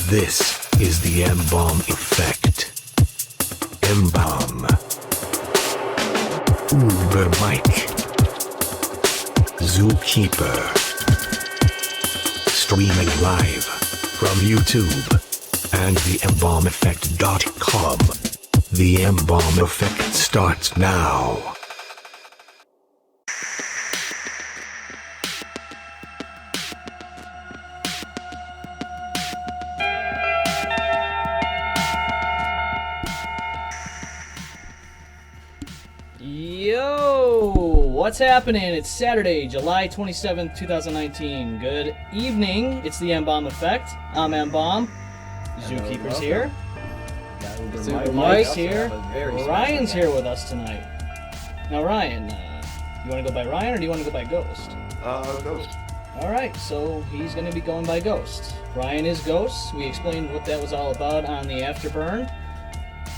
This is the M-Balm effect. M-Balm. Uber Mike. Zookeeper. Streaming live from YouTube and the thembalmeffect.com. The M-Balm effect starts now. Yo, what's happening? It's Saturday, July 27th, 2019. Good evening. It's the M-Balm effect. I'm M-Balm. Zookeeper's here. Super Mike's here. Ryan's here with us tonight. Now, Ryan, you want to go by Ryan or do you want to go by Ghost? Ghost. All right, so he's going to be going by Ghost. Ryan is Ghost. We explained what that was all about on the Afterburn.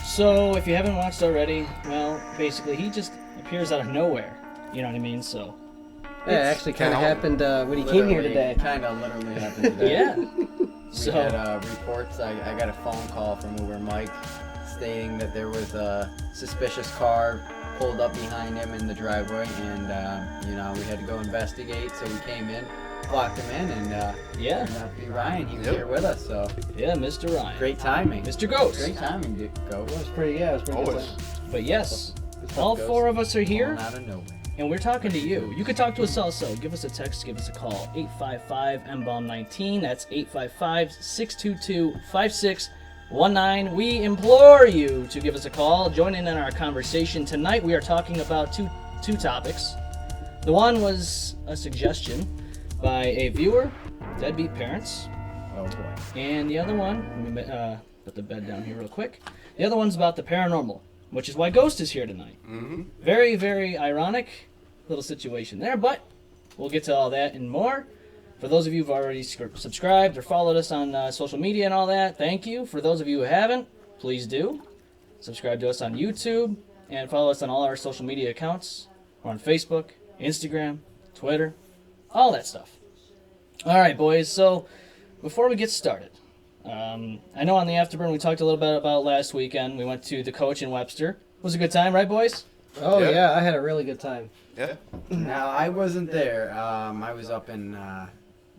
So, if you haven't watched already, well, basically, he just appears out of nowhere. You know what I mean? So. Yeah, it actually kind of happened when he came here today. Kind of literally happened today. Yeah. We had reports. I got a phone call from Uber Mike stating that there was a suspicious car pulled up behind him in the driveway, and we had to go investigate. So we came in, blocked him in, and yeah, turned out to be Ryan. He was here with us, so yeah, Mr. Ryan. Great timing, Mr. Ghost. Great timing, dude. Ghost. It was pretty good. But yes, all four of us are here, out of nowhere. and we're talking to you. You can talk to us also. Give us a text, give us a call. 855-MBALM-19. That's 855-622-5619. We implore you to give us a call. Join in on our conversation. Tonight we are talking about two topics. The one was a suggestion by a viewer, Deadbeat Parents. Oh boy. And the other one, let me put the bed down here real quick. The other one's about the paranormal, which is why Ghost is here tonight. Mm-hmm. Very, very ironic little situation there, but we'll get to all that and more. For those of you who've already subscribed or followed us on social media and all that, thank you. For those of you who haven't, please do. Subscribe to us on YouTube and follow us on all our social media accounts. We're on Facebook, Instagram, Twitter, all that stuff. All right, boys, so before we get started, I know on the Afterburn we talked a little bit about last weekend. We went to the Coach in Webster. It was a good time, right, boys? Oh, Yeah. yeah, I had a really good time. Yeah. Now, I wasn't there. I was up in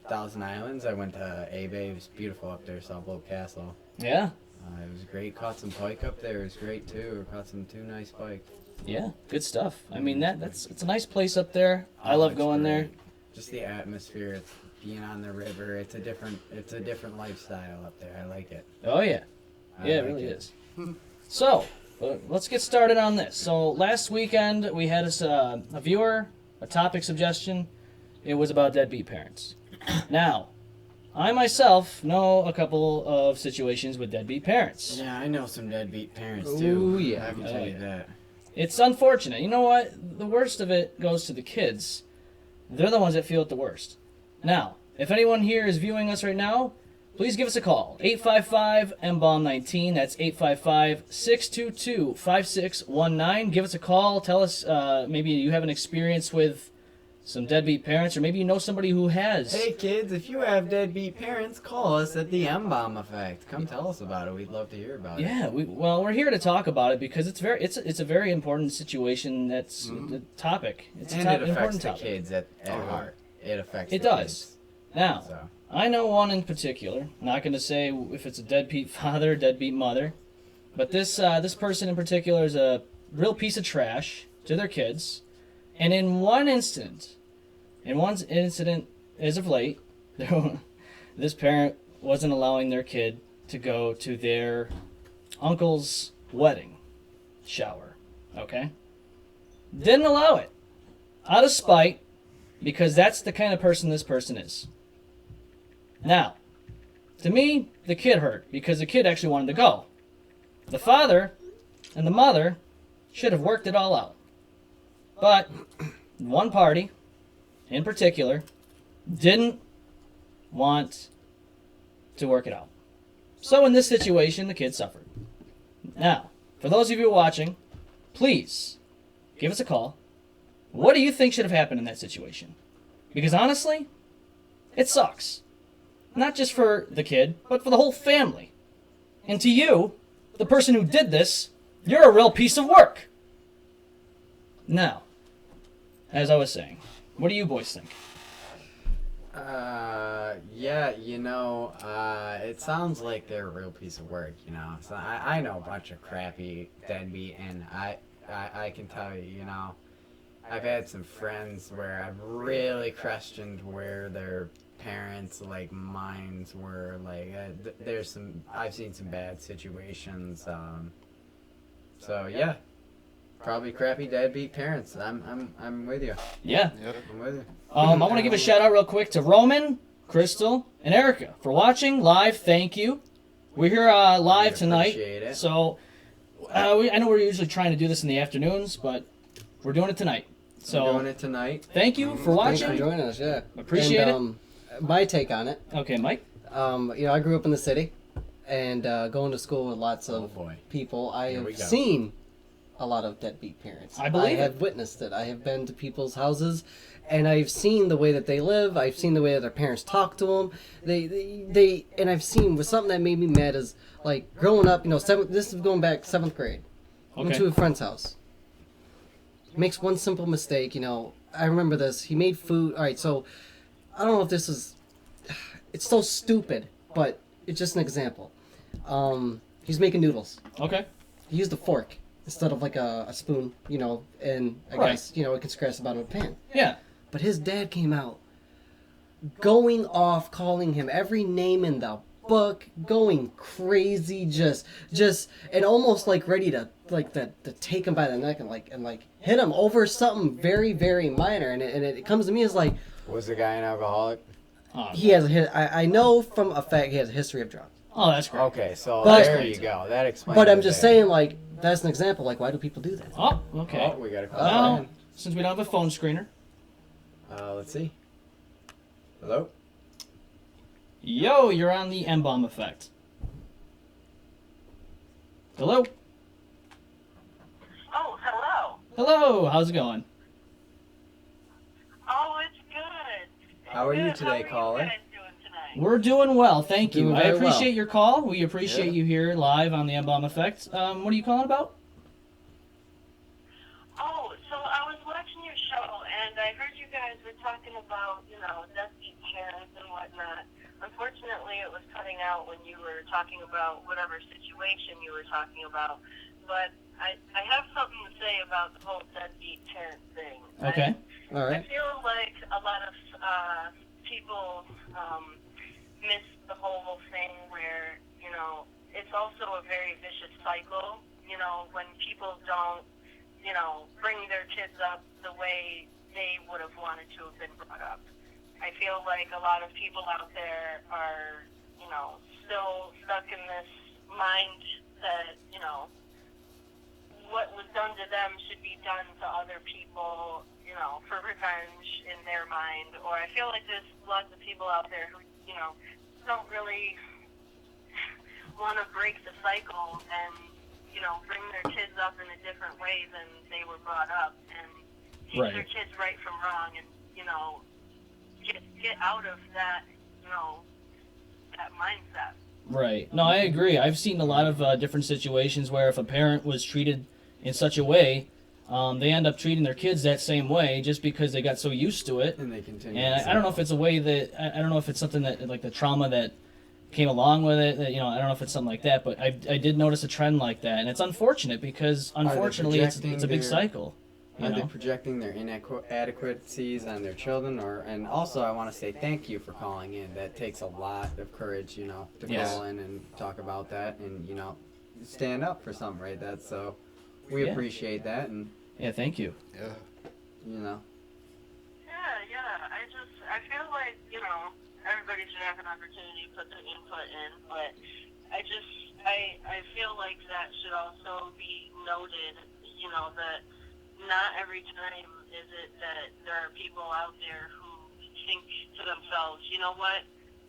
Thousand Islands. I went to A-Bay. It was beautiful up there, saw Blow Castle. Yeah. It was great. Caught some pike up there. It was great, too. Caught some two nice pike. Yeah, good stuff. I mean, it's a nice place up there. I love it's going there. great. Just the atmosphere. It's being on the river. It's a different lifestyle up there. I like it. Oh, yeah. Yeah, it really is. So, let's get started on this. So, last weekend, we had a viewer, a topic suggestion. It was about deadbeat parents. Now, I myself know a couple of situations with deadbeat parents. Yeah, I know some deadbeat parents, Ooh, too. yeah. I can tell you that. It's unfortunate. You know what? The worst of it goes to the kids. They're the ones that feel it the worst. Now, if anyone here is viewing us right now, please give us a call. 855-MBALM-19. That's 855-622-5619. Give us a call. Tell us maybe you have an experience with some deadbeat parents, or maybe you know somebody who has. Hey kids, if you have deadbeat parents, call us at the M-Balm effect. Come tell us about it. We'd love to hear about it. Yeah, we're here to talk about it because it's a very important situation. That's the topic. It's And a it affects important the topic. kids at heart. It affects It the does. kids. Now, So. I know one in particular. Not going to say if it's a deadbeat father, deadbeat mother, but this person in particular is a real piece of trash to their kids. And in one incident as of late, this parent wasn't allowing their kid to go to their uncle's wedding shower. Okay? Didn't allow it. Out of spite, because that's the kind of person this person is. Now, to me, the kid hurt because the kid actually wanted to go. The father and the mother should have worked it all out. But one party, in particular, didn't want to work it out. So in this situation, the kid suffered. Now, for those of you watching, please give us a call. What do you think should have happened in that situation? Because honestly, it sucks. not just for the kid, but for the whole family. And to you, the person who did this, you're a real piece of work. Now, as I was saying, what do you boys think? Yeah, it sounds like they're a real piece of work, So I know a bunch of crappy deadbeat, and I can tell you, I've had some friends where I've really questioned where their parents' minds were. I've seen some bad situations. So yeah, probably crappy deadbeat parents. I'm with you. Yeah. Yep. I'm with you. I want to give a shout out real quick to Roman, Crystal, and Erica for watching live. Thank you. We're here live tonight. Appreciate it. So I know we're usually trying to do this in the afternoons, but we're doing it tonight. So We're doing it tonight. thank you for Thanks watching. for joining us. Yeah, Appreciate and, my take on it. Okay, Mike. I grew up in the city, and going to school with lots of Oh, boy. people. I Here we have go. seen a lot of deadbeat parents. I believe have witnessed it. I have been to people's houses, and I've seen the way that they live. I've seen the way that their parents talk to them. And I've seen with something that made me mad is growing up. This is going back 7th grade. Went Okay. to a friend's house. Makes one simple mistake. I remember this. He made food. All right, so I don't know if this is. It's so stupid, but it's just an example. He's making noodles. Okay. He used a fork instead of a spoon, and I Right. guess, it can scratch the bottom of a pan. Yeah. But his dad came out going off, calling him every name in the book, going crazy, just and almost ready to to take him by the neck and hit him over something very, very minor. And it comes to me as Was the guy an alcoholic? Oh, he has I know from a fact he has a history of drugs. oh, that's great. Okay, so But- there you go. That explains. But I'm it just there. saying, that's an example. Why do people do that? Oh, okay. Oh, we got a call. Well, since we don't have a phone screener. Let's see. Hello. Yo, you're on the M-Balm effect. Hello? Oh, hello. Hello, how's it going? Oh, it's good. How are you Good. today, How caller? are you guys doing tonight? We're doing well, thank you. Doing I very well. appreciate your call. We appreciate you here live on the M-Balm effect. What are you calling about? Oh, so I was watching your show, and I heard you guys were talking about, deadbeat parents and whatnot. Unfortunately, it was cutting out when you were talking about whatever situation you were talking about. But I have something to say about the whole deadbeat parent thing. Okay. All I right. feel like a lot of people miss the whole thing where, it's also a very vicious cycle, when people don't, bring their kids up the way they would have wanted to have been brought up. I feel like a lot of people out there are, still stuck in this mind that, what was done to them should be done to other people, for revenge in their mind. Or I feel like there's lots of people out there who, don't really want to break the cycle and, bring their kids up in a different way than they were brought up and teach Right. their kids right from wrong and, get out of that, that mindset. Right. No, I agree. I've seen a lot of different situations where if a parent was treated in such a way, they end up treating their kids that same way just because they got so used to it. And they continue. And I don't know if it's a way that I don't know if it's something that the trauma that came along with it. That, I don't know if it's something like that, but I did notice a trend like that, and it's unfortunate because unfortunately it's a big cycle. Are they projecting their inadequacies on their children? And also I want to say thank you for calling in. That takes a lot of courage, to Yes. call in and talk about that and, stand up for something right that. So we Yeah. appreciate that and, Yeah, thank you. Yeah. Yeah. I feel like, everybody should have an opportunity to put their input in, but I feel like that should also be noted, that not every time is it that there are people out there who think to themselves, you know what,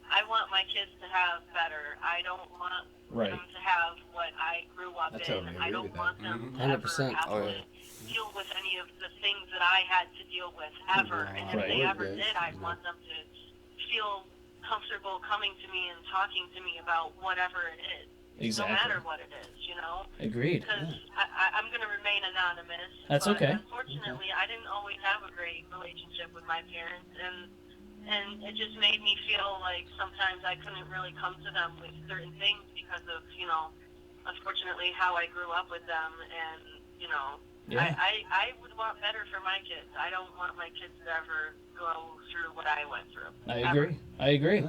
I want my kids to have better. I don't want Right. them to have what I grew up I in. totally I agree don't with that. want them to 100%. ever have Oh, to yeah. deal with any of the things that I had to deal with ever. And if Right. they ever Good. did, I'd Yeah. want them to feel comfortable coming to me and talking to me about whatever it is. Exactly. No matter what it is, you know? Agreed. Because I'm going to remain anonymous. That's but okay. Unfortunately, I didn't always have a great relationship with my parents, and it just made me feel like sometimes I couldn't really come to them with certain things because of, you know, unfortunately how I grew up with them, and, you know, Yeah. I would want better for my kids. I don't want my kids to ever go through what I went through. I agree.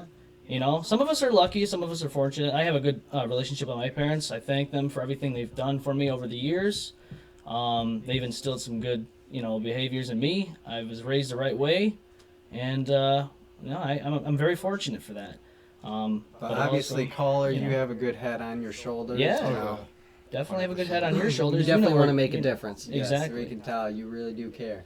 You know, some of us are lucky, some of us are fortunate. I have a good relationship with my parents. I thank them for everything they've done for me over the years. They've instilled some good, you know, behaviors in me. I was raised the right way, and I'm very fortunate for that. But obviously, also, caller, you you know. have a good head on your shoulders. Yeah. You know. Definitely have a good head on your You shoulders. definitely know want to where- make a difference. Yes, Exactly. we can tell you really do care.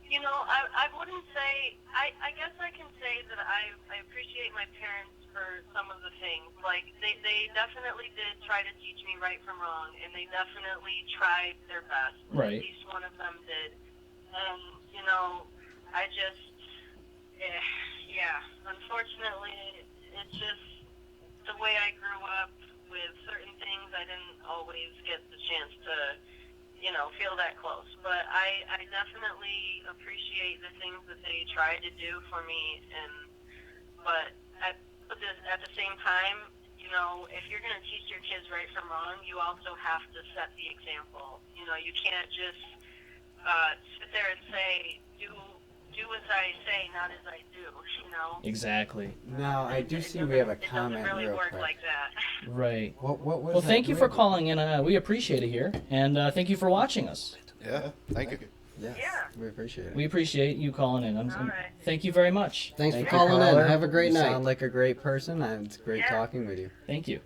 You know, I wouldn't say, I guess I can say that I appreciate my parents for some of the things. Like, they definitely did try to teach me right from wrong, and they definitely tried their best. Right. At least one of them did. And, you know, I just, unfortunately, it's just the way I grew up with certain things. I didn't always get the chance to, you know, feel that close. But I definitely appreciate the things that they tried to do for me. But at the same time, you know, if you're going to teach your kids right from wrong, you also have to set the example. You know, you can't just sit there and say, do as I say, not as I do, you know? Exactly. Now, I do see we have a comment It doesn't really real work quick. like that. Right. What was Well, that thank you for ring? calling in. We appreciate it here, and thank you for watching us. Yeah, thank you. Yes, Yeah. we appreciate it. We appreciate you calling in. All right. Thank you very much. Thanks Thank for you, calling caller. in. Have a great You night. sound like a great person, and it's great Yeah. talking with you. Thank you.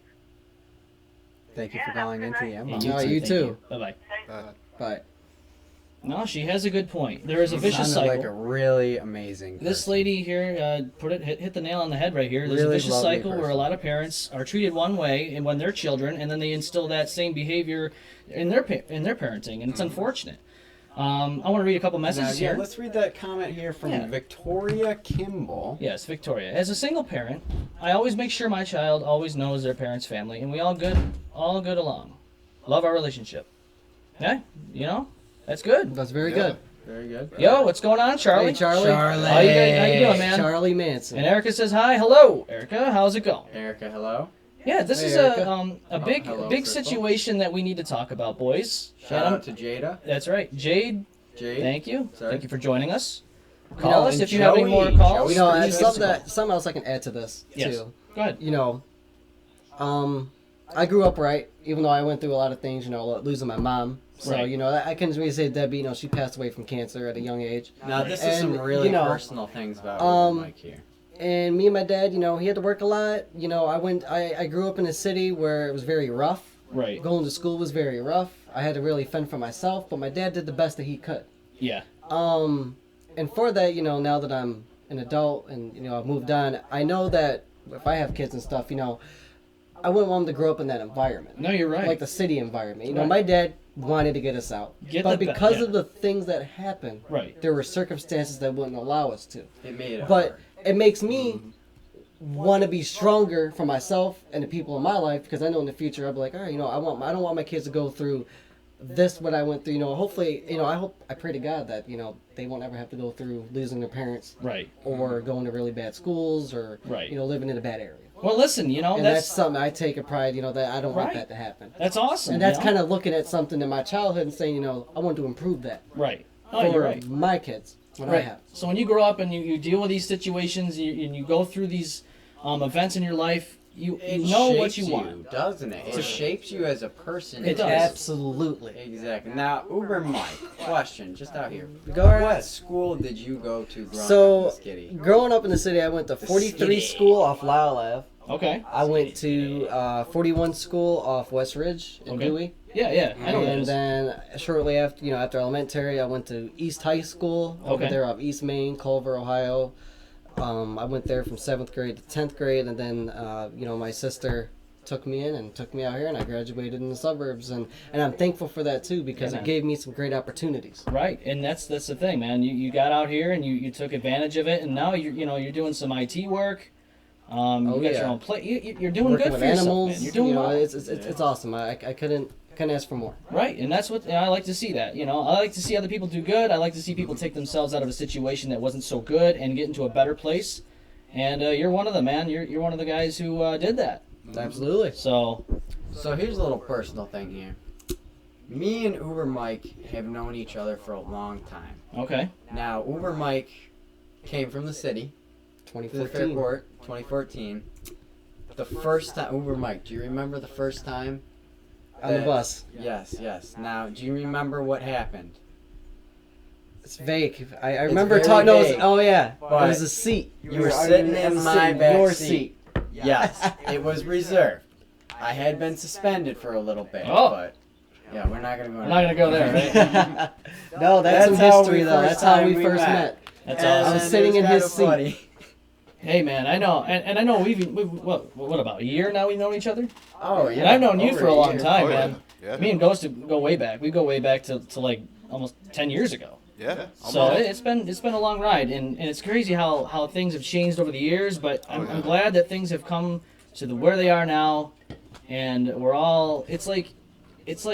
Thank you Yeah, for have a calling good into the night. M-Balm. you too. You Thank too. Bye-bye. Thanks. Bye. No, she has a good point. There is a vicious Sounded cycle. like a really amazing person. This lady here hit the nail on the head right here. There's Really a vicious lovely cycle where a person. lot of parents are treated one way and when they're children, and then they instill that same behavior in their parenting, and it's unfortunate. I want to read a couple Now, messages yeah, here. let's read that comment here from Yeah. Victoria Kimball. Yes, Victoria. As a single parent, I always make sure my child always knows their parents' family, and we all good along. Love our relationship. Yeah, you know, that's good. That's very Yeah. good. Very good. Yo, what's going on, Charlie? Hey, Charlie. How you doing, man? Charlie Manson. And Erica says hi. Hello, Erica. How's it going? Erica, hello. Yeah, this Hey, is Erica. a big hello, big Crystal. situation that we need to talk about, boys. Shout And out to Jada. that's right, Jade. Jade. Thank you. Sorry. Thank you for joining us. You Call know, us and if you have any more Joey. calls. You know, Please and give us a something else I can add to this Yes. too. Go ahead. You know, I grew up right, even though I went through a lot of things. You know, losing my mom. So Right. you know, I can really say Deadbeat. You know, she passed away from cancer at a young age. Now, this is And, some really you know, personal things about Mike here. And me and my dad, you know, he had to work a lot. You know, I grew up in a city where it was very rough. Right. Going to school was very rough. I had to really fend for myself, but my dad did the best that he could. Yeah. And for that, you know, now that I'm an adult and, you know, I've moved on, I know that if I have kids and stuff, you know, I wouldn't want them to grow up in that environment. No, you're right. Like the city environment. You know, Right. my dad wanted to get us out. Get but the because yeah. of the things that happened, Right. there were circumstances that wouldn't allow us to. It made it But hard. it makes me want to be stronger for myself and the people in my life, because I know in the future I'll be like, all right, you know, I don't want my kids to go through this, what I went through. You know, hopefully, you know, I pray to God that, you know, they won't ever have to go through losing their parents Right. or going to really bad schools or, Right. you know, living in a bad area. Well, listen, you know, And that's something I take a pride, you know, that I don't want Right. that to happen. that's awesome. And that's you know? kind of looking at something in my childhood and saying, you know, I want to improve that right. Oh, for you're right. my kids when I Right. have. So when you grow up and you deal with these situations and you go through these events in your life, you know what you want. Doesn't it? It shapes you as a person. It does. Absolutely. Exactly. Now, Uber Mike, question, just out here. Go ahead. What school did you go to growing up So, in Skitty? growing up in the city, I went to 43 city. school off Lyle Ave. Okay. I went to 41 school off West Ridge in Okay. Dewey. Yeah. I know what that And is. then shortly after, you know, after elementary, I went to East High School over Okay. there off East Main, Culver, Ohio. I went there from 7th grade to 10th grade, and then, you know, my sister took me in and took me out here, and I graduated in the suburbs, and I'm thankful for that too, because it gave me some great opportunities. Right, and that's the thing, man. You got out here and you took advantage of it, and now you're doing some IT work. You got your own play. You're doing Working good with for animals, yourself, man. You're doing well. It's awesome. I couldn't ask for more. Right, and that's what I like to see. That I like to see other people do good. I like to see people take themselves out of a situation that wasn't so good and get into a better place. And you're one of them, man. You're one of the guys who did that. Absolutely. So here's a little personal thing here. Me and Uber Mike have known each other for a long time. okay, Now, Uber Mike came from the city to the 2014. Fairport, 2014. The first time, Uber Mike, do you remember the first time? On the bus. Yes. Now, do you remember what happened? It's vague. I remember very talking. vague. Oh yeah, But it was a seat. You were sitting in my back your seat. Yes, it was reserved. I had been suspended for a little bit, Oh. but yeah, we're not gonna go. I'm not gonna go there, right? No, that's some how history we though. first That's how time we we first met. met. That's And awesome. I was it sitting in kinda his seat. funny. Hey, man, I know, and I know we've what about a year now we've known each other? Oh yeah. And I've known you over for a long year. time, Oh, yeah. man. Yeah. Me and Ghost go way back. We go way back to like almost 10 years ago. Yeah. So it's been a long ride, and it's crazy how things have changed over the years. But I'm glad that things have come to where they are now, and we're all. It's like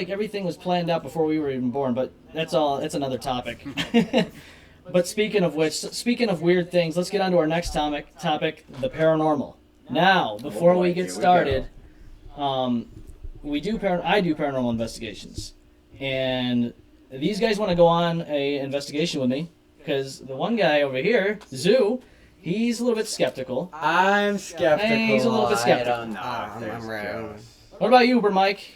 everything was planned out before we were even born. But that's another topic. But speaking of weird things, let's get on to our next topic, the paranormal. Now, before we get started, I do paranormal investigations, and these guys want to go on a investigation with me because the one guy over here, Zoo, he's a little bit skeptical. I'm skeptical. He's a little bit skeptical. I don't know. if there's I'm right. ghosts. What about you, Uber Mike?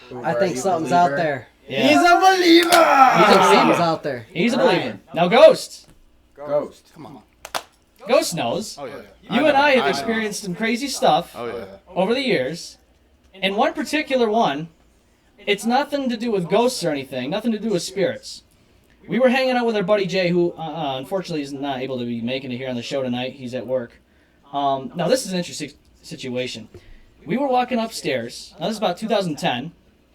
Uber, I are think you a something's out believer? there. Yeah. He's a believer. I think believer. something's out there. He's a Ryan. believer. Now, Ghost. Ghost. Come on. Ghost knows. Oh yeah. You and I have know. experienced some crazy stuff Oh yeah. over the years. And one particular one, it's nothing to do with ghosts or anything, nothing to do with spirits. We were hanging out with our buddy Jay, who unfortunately is not able to be making it here on the show tonight. He's at work. Now, this is an interesting situation. We were walking upstairs. Now, this is about 2010.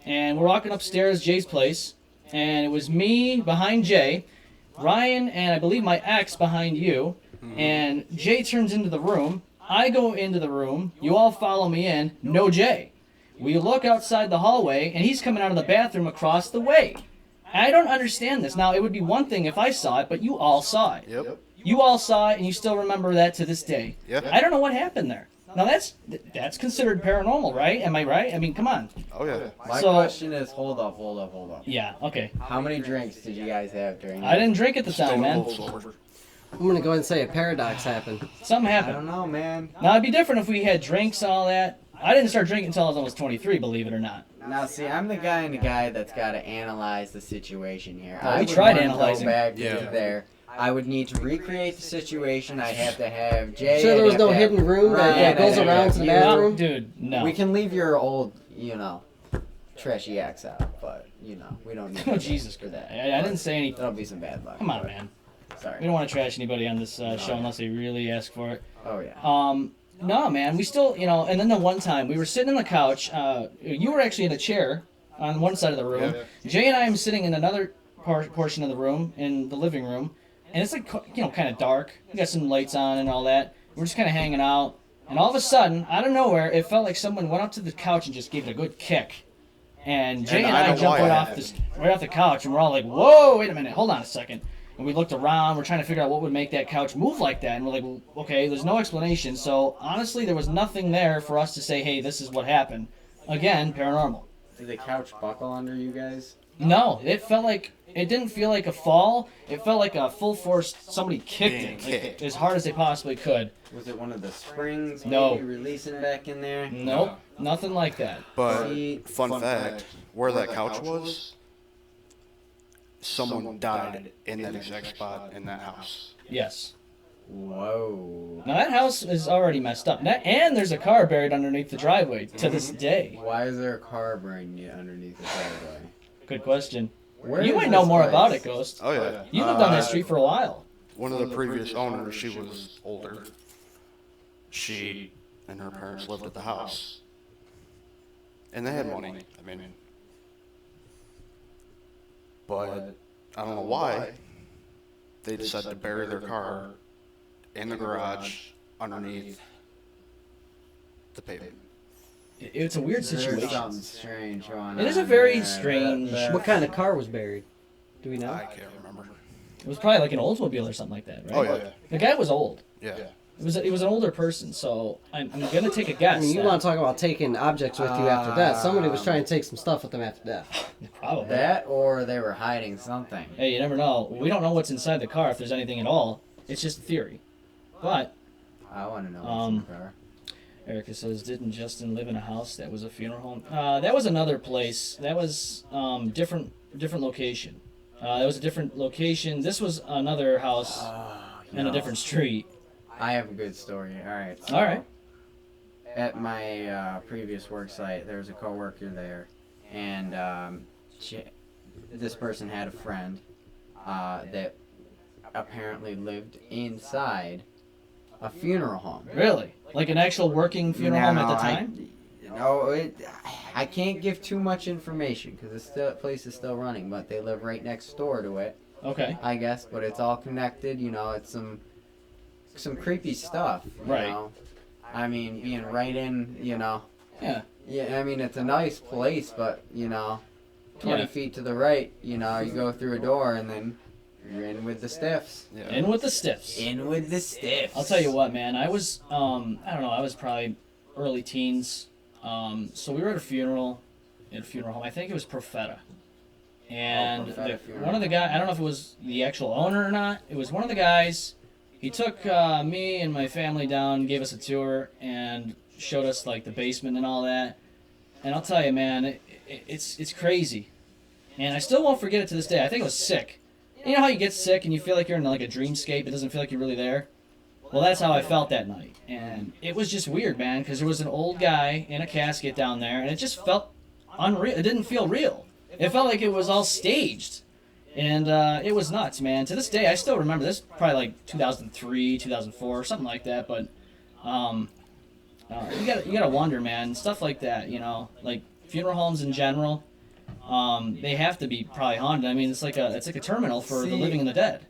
And we're walking upstairs, Jay's place. And it was me behind Jay, Ryan, and I believe my ex behind you. And Jay turns into the room. I go into the room. You all follow me in. No Jay. We look outside the hallway, and he's coming out of the bathroom across the way. I don't understand this. Now, it would be one thing if I saw it, but you all saw it. Yep. You all saw it, and you still remember that to this day. Yeah. I don't know what happened there. Now, that's considered paranormal, right? Am I right? I mean, come on. Oh yeah. My So- question is, hold up. Yeah, okay. How many drinks did you guys have during I didn't drink at the time, Stone man. cold sober. I'm gonna go ahead and say a paradox happened. Something I happened. don't know, man. Now, it'd be different if we had drinks and all that. I didn't start drinking until I was almost 23, believe it or not. Now, see, I'm the guy that's got to analyze the situation here. Well, I we would tried wanna analyzing. Go back Yeah. to there. I would need to recreate the situation. I'd have to have Jay. Sure, there I'd was have no to have hidden room that Ryan, goes I'd have around to the you. bathroom? Dude, no. We can leave your old, trashy ex out, but we don't need. Oh, Jesus for that. I didn't say anything. That'll be some bad luck. Come on, man. We Sorry. don't want to trash anybody on this show unless they really ask for it. Oh yeah. No, man, we still, and then the one time we were sitting on the couch. You were actually in a chair on one side of the room. Yeah. Jay and I am sitting in another portion of the room, in the living room, and it's like, kind of dark. We got some lights on and all that. We're just kind of hanging out, and all of a sudden, out of nowhere, it felt like someone went up to the couch and just gave it a good kick. And Jay and I know jumped why right it off the couch, and we're all like, "Whoa, wait a minute, hold on a second." And we looked around, we're trying to figure out what would make that couch move like that. And we're like, well, okay, there's no explanation. So honestly, there was nothing there for us to say, hey, this is what happened. Again, paranormal. Did the couch buckle under you guys? No, it didn't feel like a fall. It felt like a full force, somebody kicked it like, as hard as they possibly could. Was it one of the springs No. maybe releasing back in there? Nope, nothing like that. But See, fun fact, where that couch was, someone died in that exact spot in that house. Yes. Whoa. Now that house is already messed up. And there's a car buried underneath the driveway to this day. Why is there a car burning underneath the driveway? Good question. Where You is might know this more place? about it, Ghost. Oh yeah. You lived on that street for a while. One of the previous owners, she was older. She and her parents lived at the house. And they had money, I mean. But I don't know why they decided to bury their car in the garage underneath the pavement. It's a weird There's situation. something strange going on. It is a very there. strange. What kind of car was buried? Do we know? I can't remember. It was probably like an Oldsmobile or something like that, right? Oh, yeah. The guy was old. Yeah. It was an older person, so I'm gonna take a guess. I mean, you that- want to talk about taking objects with you after death. Somebody was trying to take some stuff with them after death. Probably. That or they were hiding something. Hey, you never know. We don't know what's inside the car if there's anything at all. It's just a theory. But I want to know what's in the car. Erica says, didn't Justin live in a house that was a funeral home? That was another place. That was different location. That was a different location. This was another house in a different street. I have a good story. All right. So All right. At my previous work site, there was a coworker there, and this person had a friend that apparently lived inside a funeral home. Really? Like an actual working funeral home at the time? I can't give too much information because the place is still running, but they live right next door to it, Okay. I guess. But it's all connected. You know, it's some creepy stuff. You Right. know? I mean, being right in, you know. Yeah. Yeah, I mean, it's a nice place, but, 20 Yeah. feet to the right, you go through a door and then you're in with the stiffs. Yeah. In with the stiffs. In with the stiffs. I'll tell you what, man. I was, I don't know, I was probably early teens. So we were at a funeral home. I think it was Profeta. And Profeta funeral. one of the guys, I don't know if it was the actual owner or not. It was one of the guys. He took me and my family down, gave us a tour, and showed us like the basement and all that. And I'll tell you, man, it's crazy. And I still won't forget it to this day. I think I was sick. You know how you get sick and you feel like you're in like a dreamscape? It doesn't feel like you're really there. Well, that's how I felt that night. And it was just weird, man, because there was an old guy in a casket down there, and it just felt unreal. It didn't feel real. It felt like it was all staged. And it was nuts, man. To this day, I still remember this. Probably like 2003, 2004, something like that. But you gotta wonder, man. Stuff like that, like funeral homes in general. They have to be probably haunted. I mean, it's like a terminal for the living and the dead.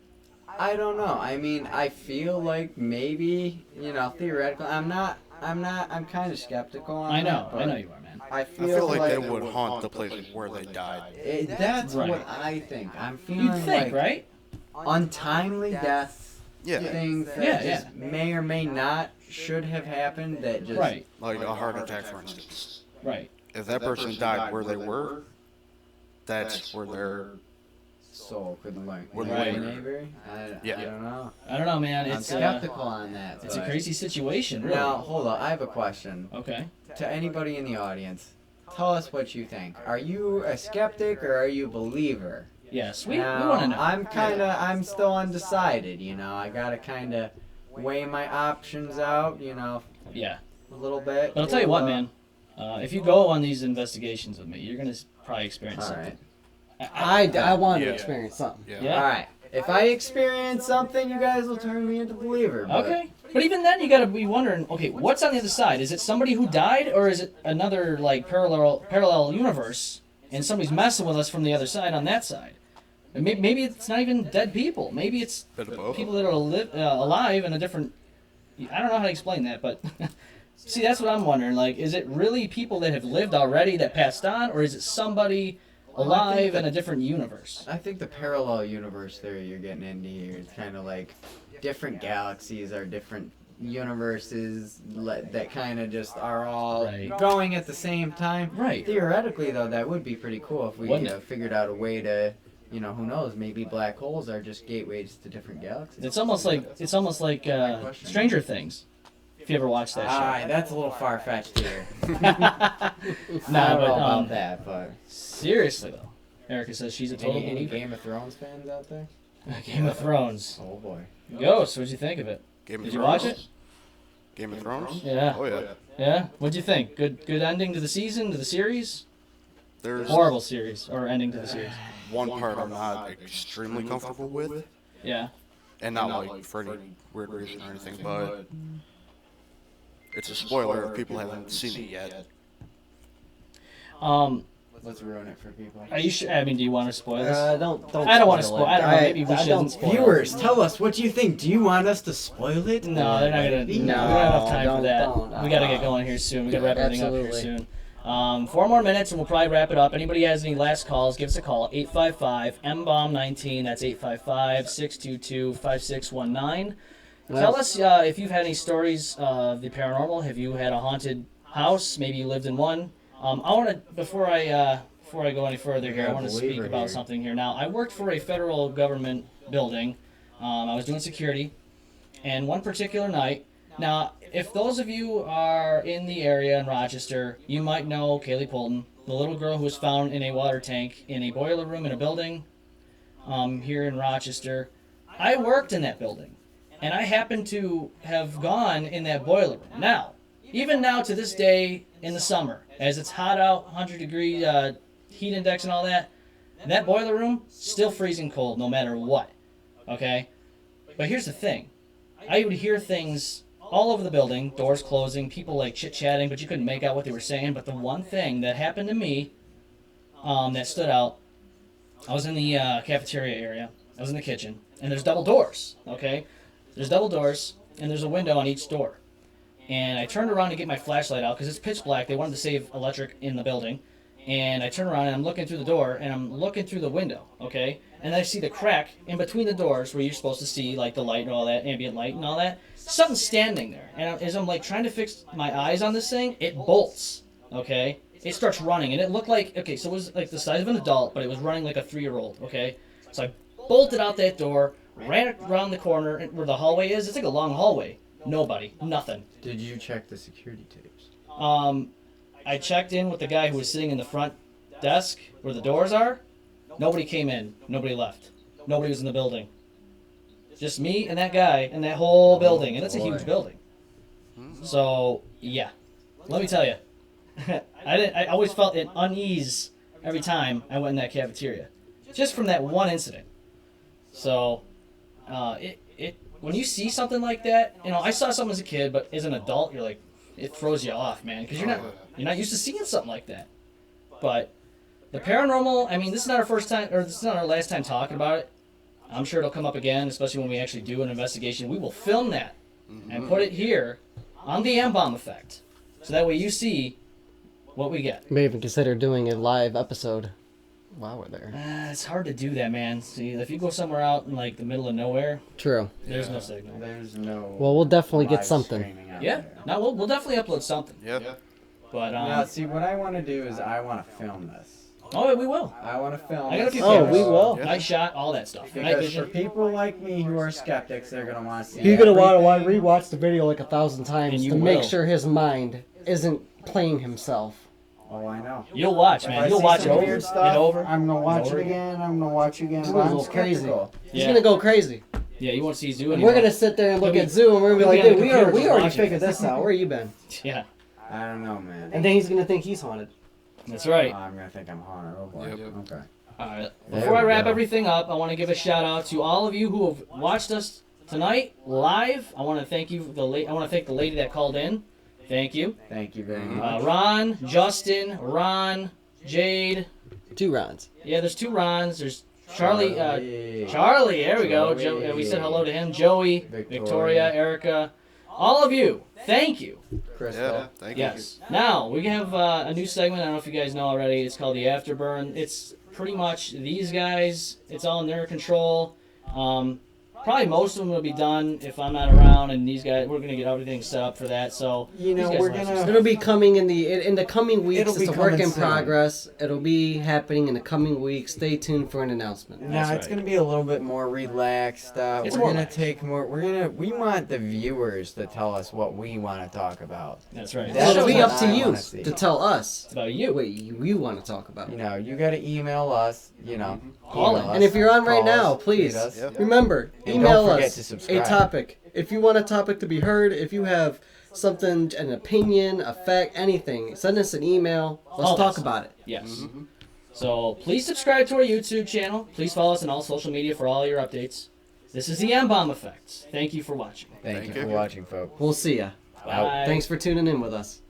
I don't know. I mean, I feel like maybe, theoretically, I'm kind of skeptical on I that. know but you are, man. I I feel, feel like they would haunt the place where they died. That's Right. what I think. I'm feeling You'd think, like right? untimely deaths, Yeah. things that Yeah, just may or may not should have happened that just... Right, Like a heart attack, for instance. right. If that person died where they were, that's where their Soul could learn. Would Right. Maybe? I Yeah. don't know. I don't know, man. I'm It's skeptical on that. it's a but- crazy situation, really. Now, hold on. I have a question. Okay. To anybody in the audience, tell us what you think. Are you a skeptic or are you a believer? Yes, we Now, want to know. I'm still undecided, I gotta kinda weigh my options out, Yeah. a little bit. But I'll tell you what, man. If you go on these investigations with me, you're gonna probably experience something. Alright. I want to Yeah. experience something. Yeah. Yeah. Alright. If I experience something, you guys will turn me into believer. But Okay. But even then, you gotta be wondering, okay, what's on the other side? Is it somebody who died, or is it another like parallel universe, and somebody's messing with us from the other side on that side? And maybe it's not even dead people. Maybe it's Bit of both. people that are alive in a different. I don't know how to explain that, but see, that's what I'm wondering. Like, is it really people that have lived already that passed on, or is it somebody alive in a different universe? I think the parallel universe theory you're getting into here is kind of like different galaxies are different universes that kind of just are all Right. going at the same time. Right. Theoretically, though, that would be pretty cool if we Wouldn't it? figured out a way to, who knows, maybe black holes are just gateways to different galaxies. It's almost like Stranger Things. If you ever watched that show. That's a little far-fetched here. Nah, I but don't know about that, but seriously though, Erica says she's a total any believer. Game of Thrones fans out there? Game of Thrones. Oh boy. Ghost, what'd you think of it? Game of Did you Thrones? watch it? Game of Thrones? Yeah. Oh yeah. Yeah? What'd you think? Good ending to the season, to the series? There's Horrible series, or ending to the series. one part I'm not extremely comfortable with, Yeah. and not like for any weird reason or anything, but It's a spoiler if people haven't seen it yet. Let's ruin it for people. Are you sure? I mean, do you want to spoil this? Don't. I don't want to spoil. I don't know. Maybe we I shouldn't don't- spoil. Viewers, tell us what you think. Do you want us to spoil it? No, they're not gonna. No, we don't have enough time for that. We gotta get going here soon. We gotta wrap everything up here soon. 4 more minutes and we'll probably wrap it up. Anybody has any last calls, give us a call. 855 M-Balm 19. That's 855-622-5619. Tell us if you've had any stories of the paranormal. Have you had a haunted house? Maybe you lived in one. I want to before I go any further here, I want to speak about something here. Now, I worked for a federal government building. I was doing security, and one particular night. Now, if those of you are in the area in Rochester, you might know Kaylee Polton, the little girl who was found in a water tank in a boiler room in a building here in Rochester. I worked in that building, and I happened to have gone in that boiler room. Now, even now to this day in the summer, as it's hot out, 100-degree heat index and all that, that boiler room, still freezing cold no matter what, okay? But here's the thing. I would hear things all over the building, doors closing, people like chit-chatting, but you couldn't make out what they were saying. But the one thing that happened to me that stood out, I was in the cafeteria area. I was in the kitchen, and there's double doors, okay? There's double doors, and there's a window on each door. And I turned around to get my flashlight out because it's pitch black. They wanted to save electric in the building. And I turn around, and I'm looking through the door, and I'm looking through the window, okay? And I see the crack in between the doors where you're supposed to see, like, the light and all that, ambient light and all that. Something's standing there. And as I'm, like, trying to fix my eyes on this thing, it bolts, okay? It starts running, and it looked like, okay, so it was, like, the size of an adult, but it was running like a 3-year-old, okay? So I bolted out that door, ran around the corner where the hallway is. It's like a long hallway. Nobody. Nothing. Did you check the security tapes? I checked in with the guy who was sitting in the front desk where the doors are. Nobody came in. Nobody left. Nobody was in the building. Just me and that guy and that whole building. And it's a huge building. So, yeah. Let me tell you. I always felt an unease every time I went in that cafeteria. Just from that one incident. So, when you see something like that, you know, I saw something as a kid, but as an adult, you're like, it throws you off, man, because you're not used to seeing something like that. But the paranormal, I mean, this is not our first time, or this is not our last time talking about it. I'm sure it'll come up again, especially when we actually do an investigation. We will film that and put it here on the M-Balm effect, so that way you see what we get. May even consider doing a live episode while we're there. It's hard to do that, man. See, if you go somewhere out in like the middle of nowhere, True. there's no signal. There's no. Well, we'll definitely get live something. streaming out Yeah, there. no, we'll definitely upload something. Yep. But Now, see, what I want to do is I want to film this. oh, we will. I want to film. I got a few this. Oh, cameras. we will. Night shot, all that stuff. Night Because for vision. people like me who are skeptics, they're gonna want to see. You're gonna want to everything. rewatch the video like 1,000 times And you to make will. sure his mind isn't playing himself. Oh, I know. You'll watch, If I man. You'll see watch some over, weird get stuff, over. I'm gonna watch over it again. I'm gonna watch it again. He's but gonna I'm go crazy. skeptical. He's Yeah. gonna go crazy. Yeah, you won't see Zoo And anymore. we're gonna sit there and look He'll at be- Zoo and we're gonna be he'll like, be on dude, the we computer already just figured watching. this out. Where you been? Yeah, I don't know, man. And then he's gonna think he's haunted. that's right. I'm gonna think I'm haunted. Oh boy. Yep. Okay. All right. There Before I we wrap go. everything up, I want to give a shout out to all of you who have watched us tonight live. I want to thank you. I want to thank the lady that called in. Thank you. Thank you very much. Ron, Justin, Ron, Jade. 2 rounds. Yeah, there's 2 Rons. There's Charlie. Charlie. Charlie. There we go. Joey. We said hello to him. Joey, Victoria, Erica. All of you. Thank you. Crystal. Yeah. Thank you. Yes. Now, we have a new segment. I don't know if you guys know already. It's called the Afterburn. It's pretty much these guys. It's all in their control. Probably most of them will be done if I'm not around, and these guys, we're going to get everything set up for that. So, You know, these guys we're will have gonna- some It'll be coming in the coming weeks. It'll be It's a work coming in soon. progress. It'll be happening in the coming weeks. Stay tuned for an announcement. No, That's it's right. gonna be a little bit more relaxed. It's We're more gonna relaxed. take more. We want the viewers to tell us what we want to talk about. That's right. That's It'll be what up to I you wanna see. to tell us It's about you. what you want to talk about. You know, you gotta email us. You know, Call email it. And if you're on right call now, us, please tweet us. Yep. remember, And email don't forget us to a subscribe. topic. If you want a topic to be heard, if you have something, an opinion, a fact, anything, send us an email. Let's All talk that about it. Yes. So, please subscribe to our YouTube channel. Please follow us on all social media for all your updates. This is the M-Balm Effect. Thank you for watching. Thank you Thank for you. watching, folks. We'll see ya. Bye. Thanks for tuning in with us.